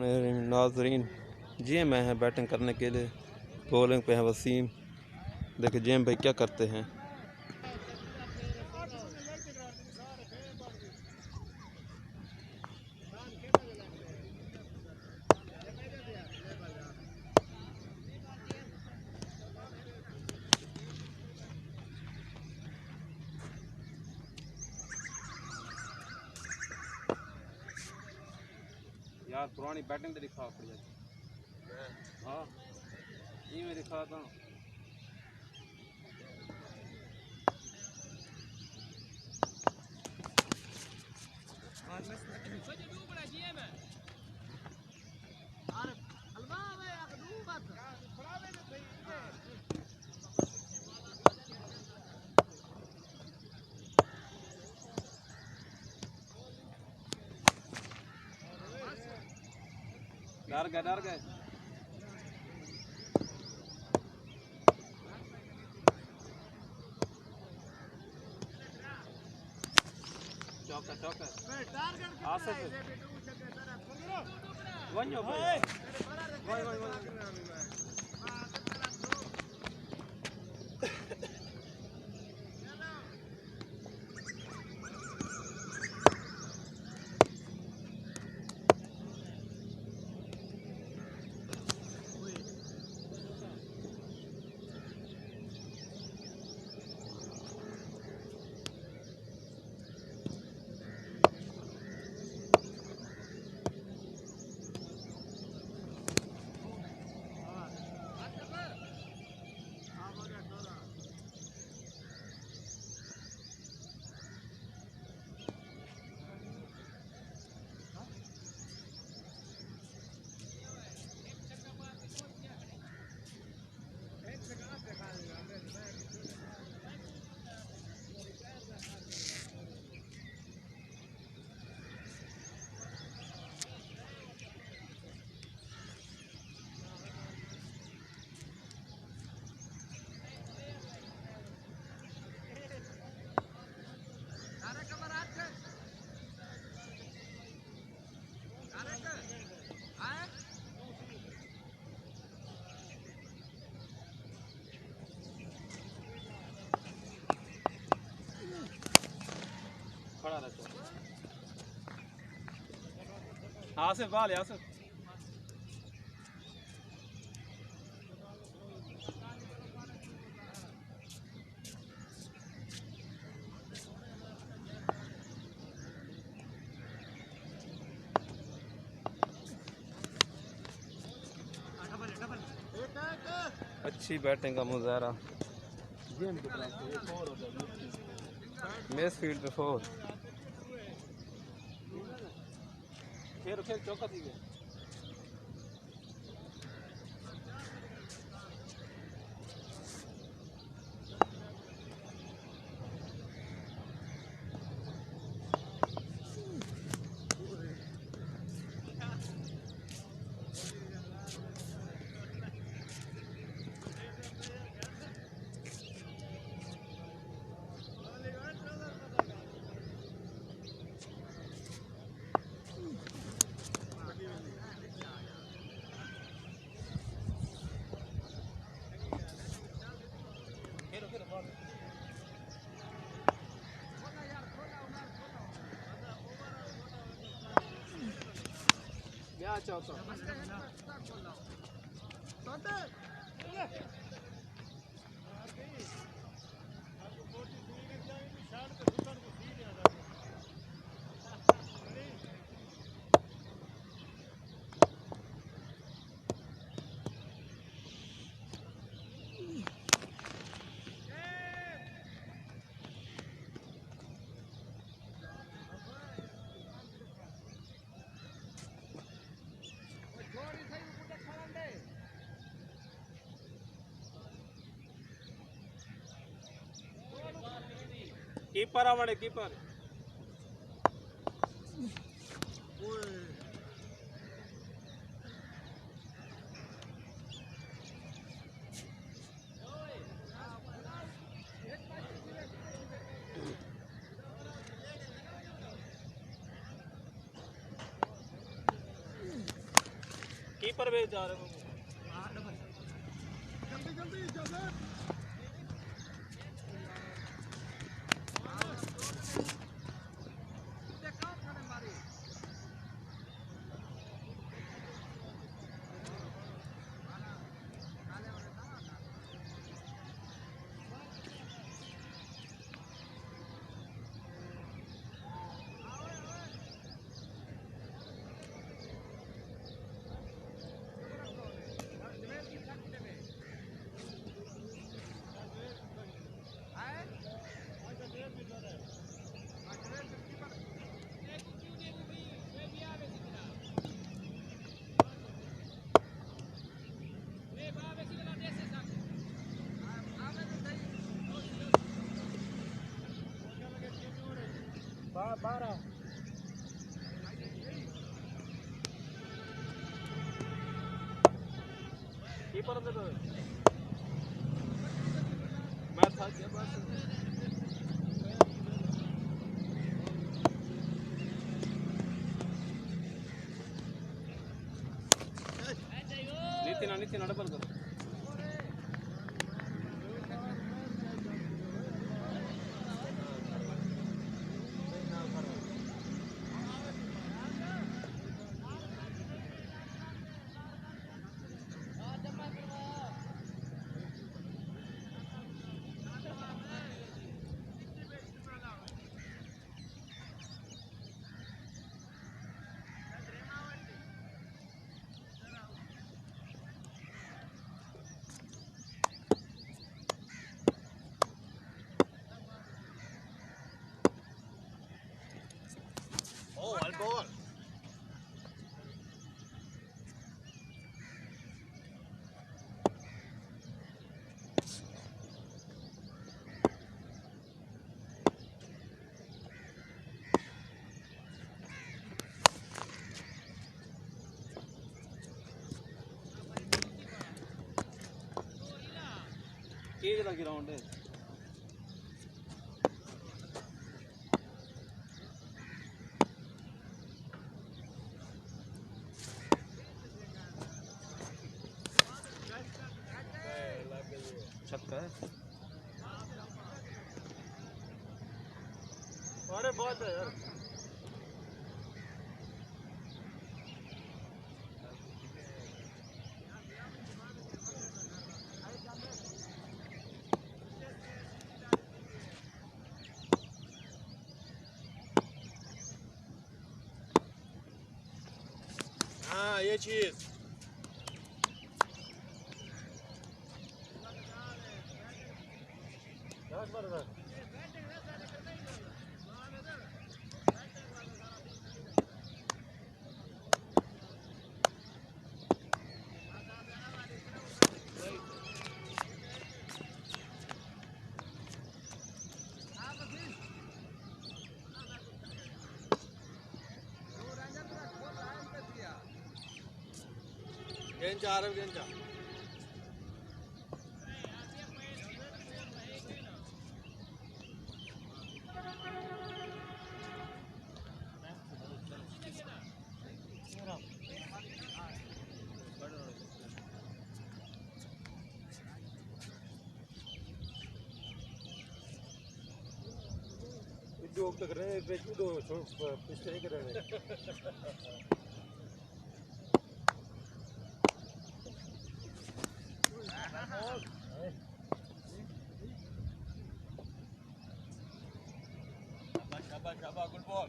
नाजरीन जी मैं हैं बैटिंग करने के लिए, बॉलिंग पे है वसीम। देखिए जेम भाई क्या करते हैं। यार पुरानी बैटिंग तो दिखा पड़ जाती। हाँ ये मैं दिखाता हूँ। डर गए चौका चौका आसिफ वन्यो भाई खड़ा रहता आसिफ बाल आसिफ अच्छी बैटिंग का मुजाहरा। मिस फील्ड पे 4 खेल चौका थी गया। क्या चौका कीपर आवड़े कीपर कीपर भेज जा रहे हो बारह कीपर अंदर मैं था क्या बस नितिन अडपल करो Ball. केज लगी राउंड है छक्का है अरे बहुत है यार हाँ ये चीज गेंजा आ रहा गेंजा जो तक रहे बेचू दो पिछले कर रहे Shabba, good ball.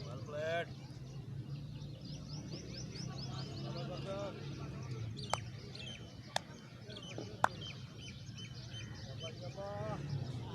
Well played. Shabba.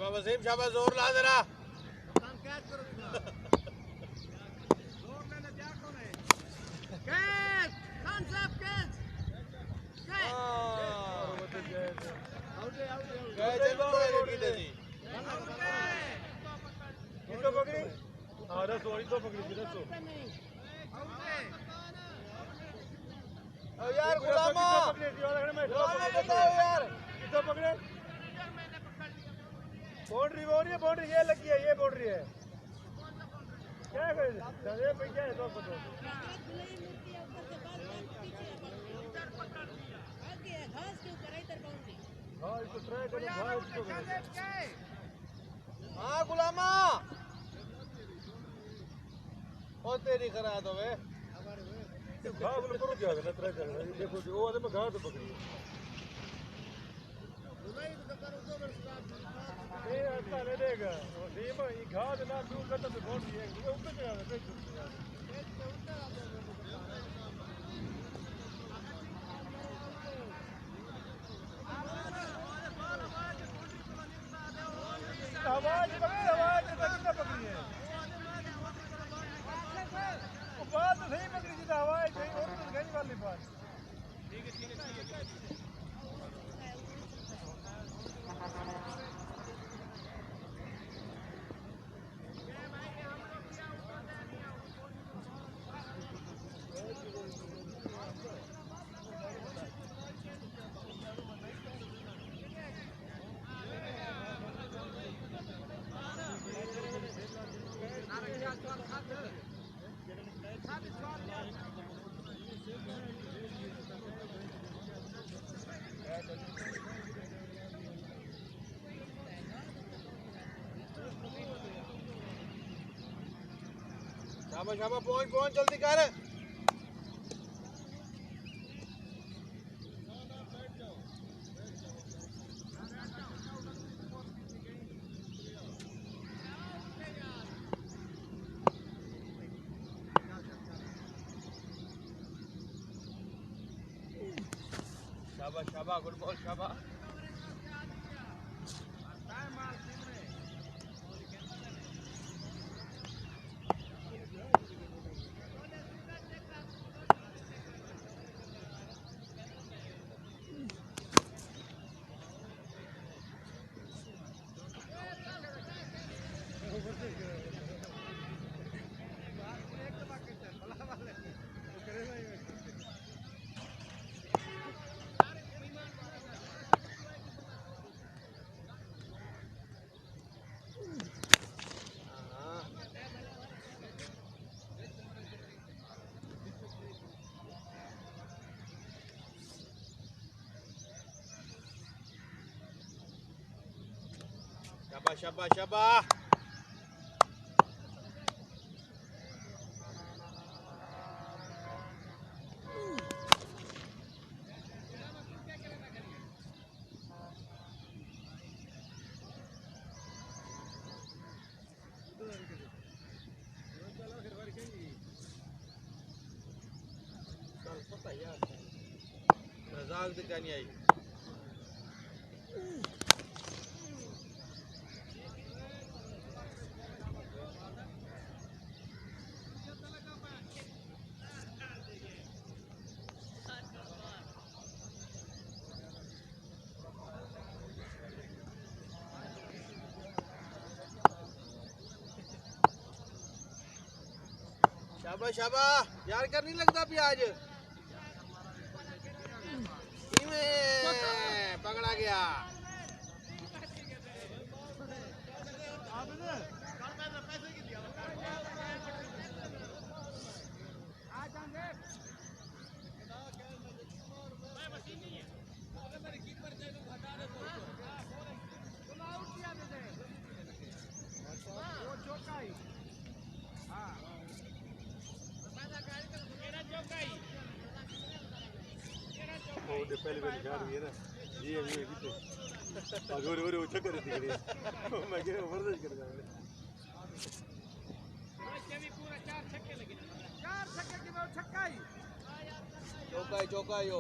शाबाश वसीम, शाबाश, जोर ला जरा। कप्तान कैच करो जोर लेने दिया कौन है कैच खान साहब कैच कैच आउट है कैच चलो रे की जी कितो पकड़ी हां दसो इतो पकड़ी थी दसो ओ यार गुलामा पकड़ी थी और मैं गुलामा बताओ यार कितो पकड़े बाउंड्री वो नहीं है बाउंड्री ये लगी है ये बाउंड्री है क्या कर दे पे क्या है 200 हां इसको ट्राई करो घास को हां गुलामा ओ तेरी करा दो वे घास को करो क्या ना ट्राई कर देखो वो आदमी में घास पकड़ी ये अच्छा ले देगा और ये घास ना तू करता तो बहुत ही है ये ऊपर चला है देख आवाज कितना पकड़ी है वो बात तो सही पकड़ी थी आवाज कहीं और तो गई वाली बात ठीक है शाबाश शाबाश पहुंच जल्दी कर शाबाश शाबाश गुड बॉल शाबाश शाबाश शाबाश शाबाश रजाक दिखानी आई शाबाश शाबाश यार कर नहीं लगता प्याज पकड़ा गया पहले वाली गाड़ी है ना ये अभी कितने अगर वो चक्कर दिख रही है मैं कह रहा हूं वर्जिश कर रहा हूं भी पूरा 4 छक्के लगे 4 छक्के की वो छक्का ही चौका यो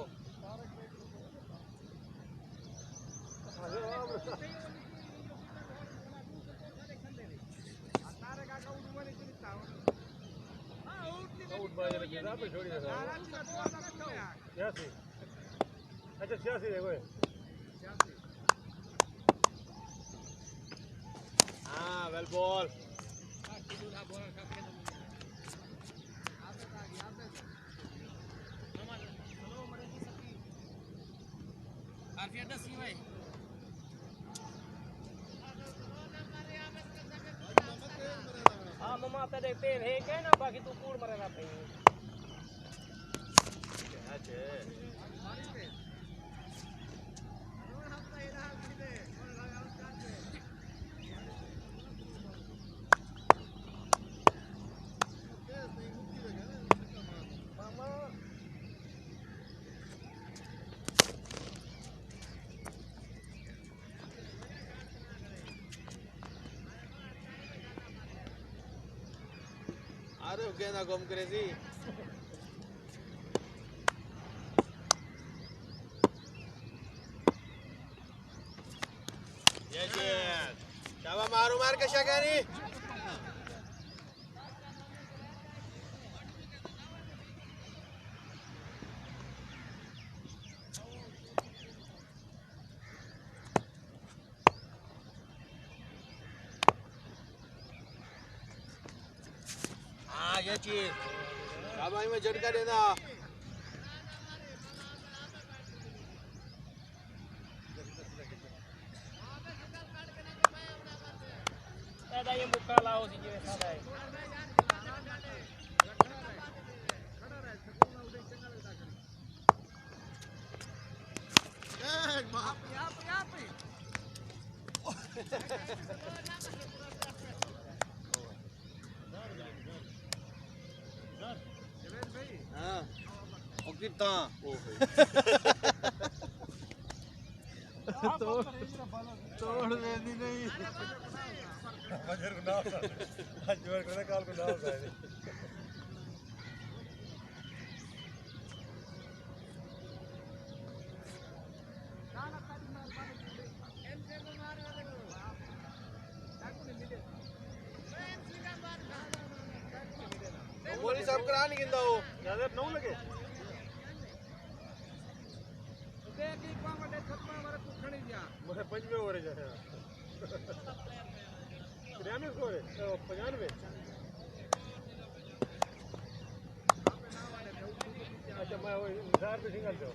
निजाम पे छोड़ी था 86 अच्छा 86 देखो हाँ वेल बॉल हाँ मम्मा ते देख तेल है क्या ना बाकी तू कूड़ मरेगा पे अरे गेंदा गुम करे थी शाबा मारू मार के शकानी हाँ ये चीज शाबा में झटका देना ऐसा ये मुक्का लाओ जी वैसा है हाँ और कितना तोड़ देनी नहीं मजर को ना आज जोर करने काल को ना होगा मोरी साहब करा नहीं गिंदा हो ज्यादा नौ लगे मुझे 95 हो रहे जाते हैं 93 को 95 अच्छा मैं वो इंतजार पे सिंगल पे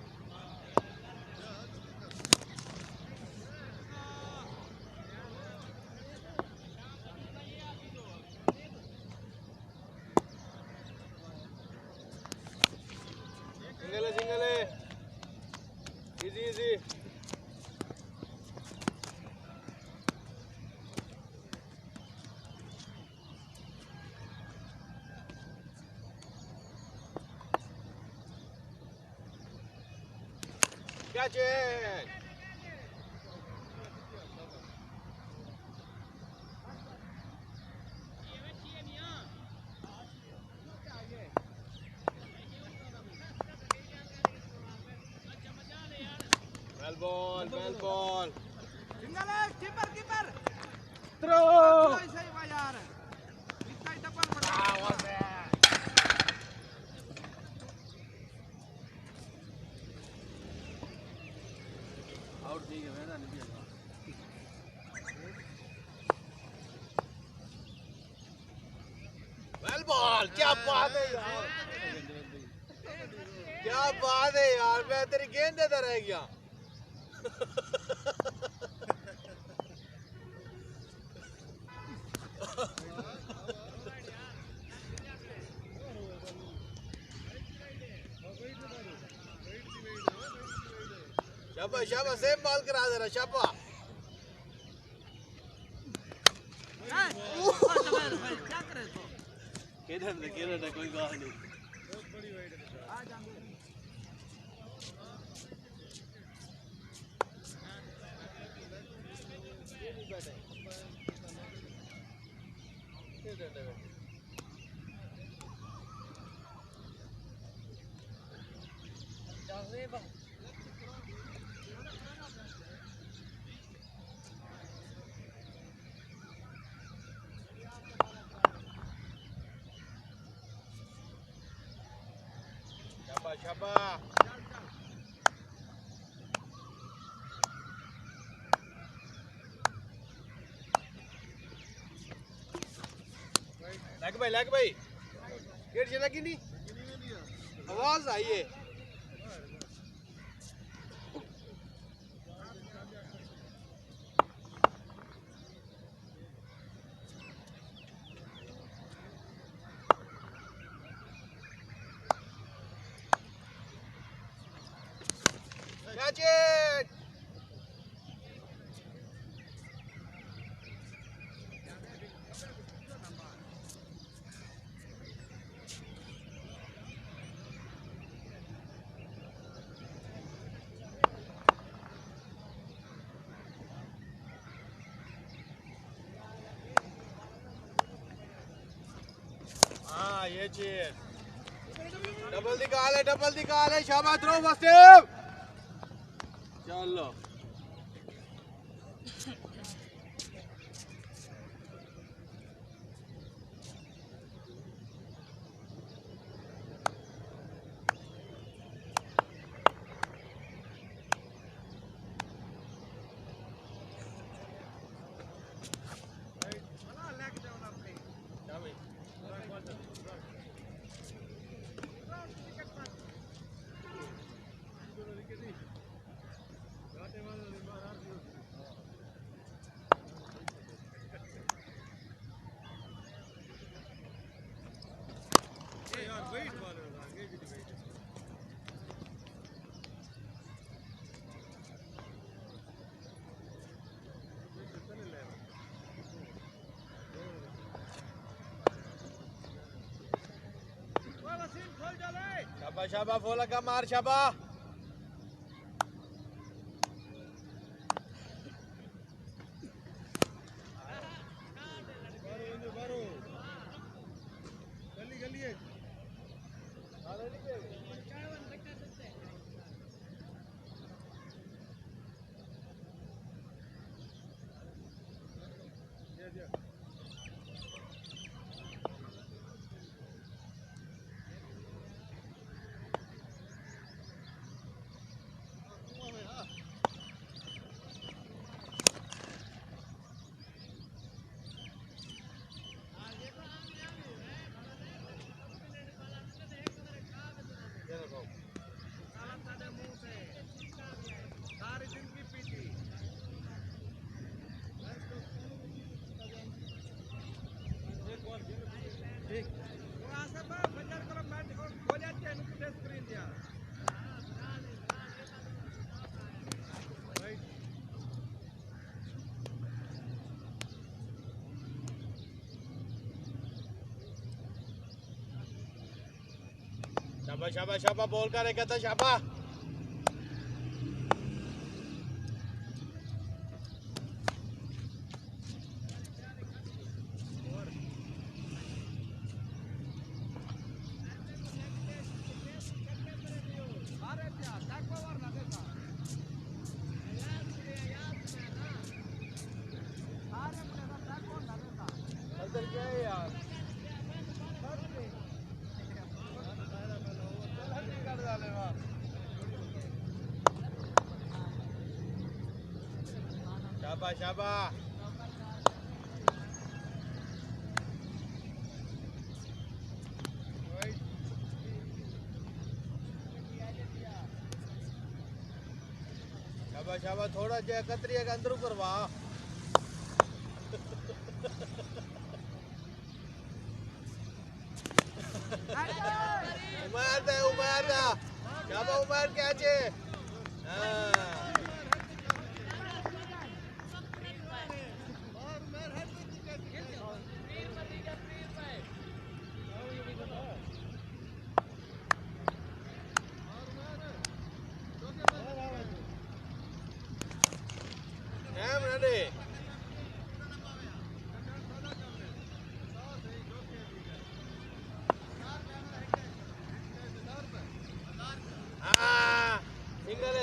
सिंगल है easy easy Catch it! Well ball, well ball. Single है कीपर कीपर Throw! सही हुआ यार इतना ही डबल बना आउट नहीं है ना नहीं वेल बॉल क्या बात है यार क्या बात है यार मैं तेरी गेंद देता रह गया शाबा शाबा सेम बॉल करा दे रहा शाबा क्या करे तो केरल कोई बात नहीं शाबाश शाबाश लग भाई गेट चला कि नहीं आवाज आई है Catch it! हाँ ये चीज डबल निकाल है शाबाश थ्रो फर्स्ट टेप चलो शाबाश शाबाश बोला का मार शाबाश शाबाश शाबाश शाबाश बोल कर कहता शाबाश शाबाश शाबाश शाबाश शाबाश थोड़ा जो कतरी के अंदर करवा उमर शाबाश उमर क्या चे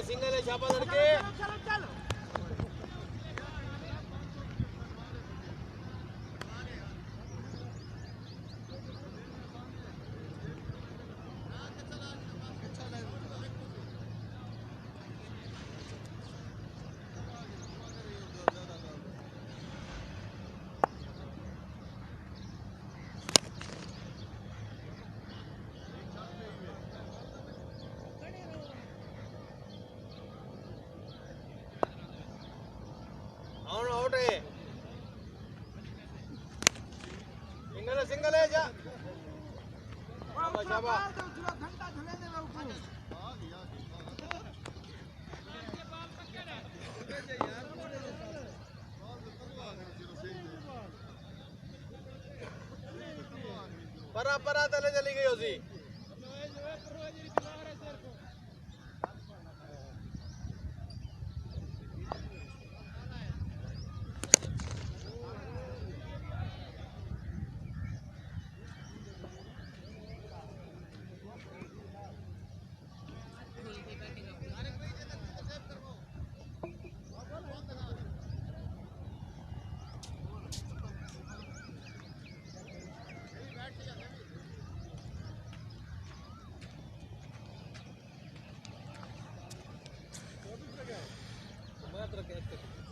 सिंगल है शाबाश लड़के आउट है सिंगल है जा शाबाश शाबाश घंटा झुले दे बाबू परा परा तले चली गई उसी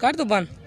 कर दो बंद